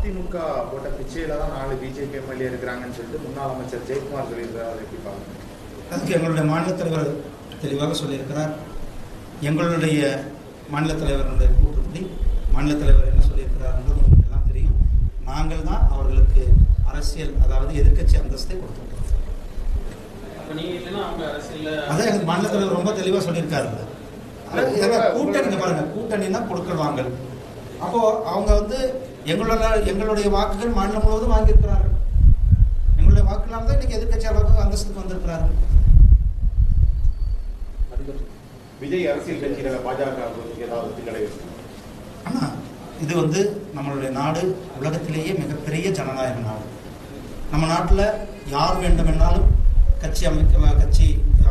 அதிமுக போட்ட பிச்சையில தான் 4 BJP MLA இருக்கிறாங்கன்னு சொல்லிட்டு முன்னாள் அமைச்சர் ஜெயக்குமார் சொல்லியிருக்கிறார். அதை எப்படி பார்க்கணும்? அதுக்கு எங்களுடைய மாநில தலைவர் தெளிவாக சொல்லியிருக்கிறார். எங்களுடைய மாநில தலைவருடைய கூற்றுப்படி மாநில தலைவர் என்ன சொல்லியிருக்கிறார் என்பது உங்களுக்கு எல்லாம் தெரியும். நாங்கள் தான் அவர்களுக்கு அரசியல், அதாவது எதிர்க்கட்சி அந்தஸ்தை கொடுத்துருக்கோம். அதான் எங்கள் மாநில தலைவர் ரொம்ப தெளிவாக சொல்லியிருக்காரு. கூட்டணி பாருங்க, கூட்டணின்னா கொடுக்கல் வாங்கல். அப்போ அவங்க எங்களுடைய வாக்குகள் மாநிலம் முழுவதும் வாங்கியிருக்கிறார்கள். எங்களுடைய வாக்குகளால் தான் இன்னைக்கு எதிர்கட்சி அளவுக்கு அந்தஸ்துக்கு வந்திருக்கிறார்கள். விஜய் அரசியல் கட்சிகளை பாஜக ஏதாவது கிடையாது. ஆனா இது நம்மளுடைய நாடு உலகத்திலேயே மிகப்பெரிய ஜனநாயக நாடு. நம்ம நாட்டில் யார் வேண்டுமென்றாலும் கட்சி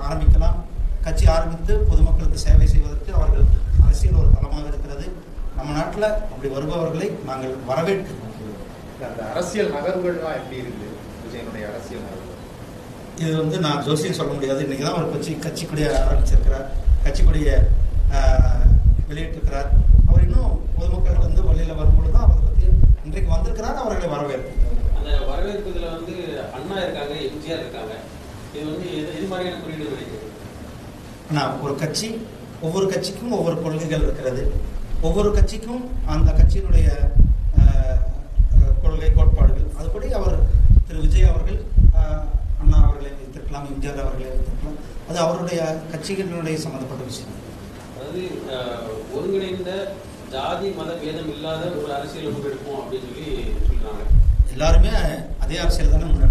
ஆரம்பிக்கலாம். கட்சி ஆரம்பித்து பொதுமக்களுக்கு சேவை செய்வதற்கு அவர்கள் அரசியல் ஒரு தளமாக இருக்கிறது. நம்ம நாட்டில் அப்படி வருபவர்களை நாங்கள் வரவேற்கிறோம். அந்த அரசியல் நகர்வுகள்லாம் எப்படி இருக்குது விஜயனுடைய அரசியல் நகர்வு? இது நான் ஜோசியம் சொல்ல முடியாது. இன்னைக்கு தான் ஒரு கட்சிக்குடிய ஆரம்பிச்சிருக்கிறார், கட்சிக்குடிய வெளியிட்டிருக்கிறார். அவர் இன்னும் பொதுமக்கள் வழியில் வரும்பொழுது தான் அவரை பற்றி இன்றைக்கு வந்திருக்கிறார். அவர்களை வரவேற்பு. அந்த வரவேற்புல அண்ணா இருக்காங்க, எம்ஜிஆர் இருக்காங்க. இது மாதிரியான குறியீடு கிடைக்குது. ஆனால் ஒரு கட்சி, ஒவ்வொரு கட்சிக்கும் ஒவ்வொரு கொள்கைகள் இருக்கிறது. ஒவ்வொரு கட்சிக்கும் அந்த கட்சியினுடைய கொள்கை கோட்பாடுகள். அதுபடி அவர் திரு விஜய் அவர்கள் அண்ணா அவர்களை வைத்திருக்கலாம், எம்ஜிஆர் அவர்களை வைத்திருக்கலாம். அது அவருடைய கட்சிகளினுடைய சம்பந்தப்பட்ட விஷயம். அதாவது ஒருங்கிணைந்த ஜாதி மத பேதம் இல்லாத ஒரு அரசியல் முன்னெடுப்போம் அப்படின்னு சொல்லி சொல்றாங்க. எல்லாருமே அதே அரசியல் தானே முன்னெடுப்பாங்க.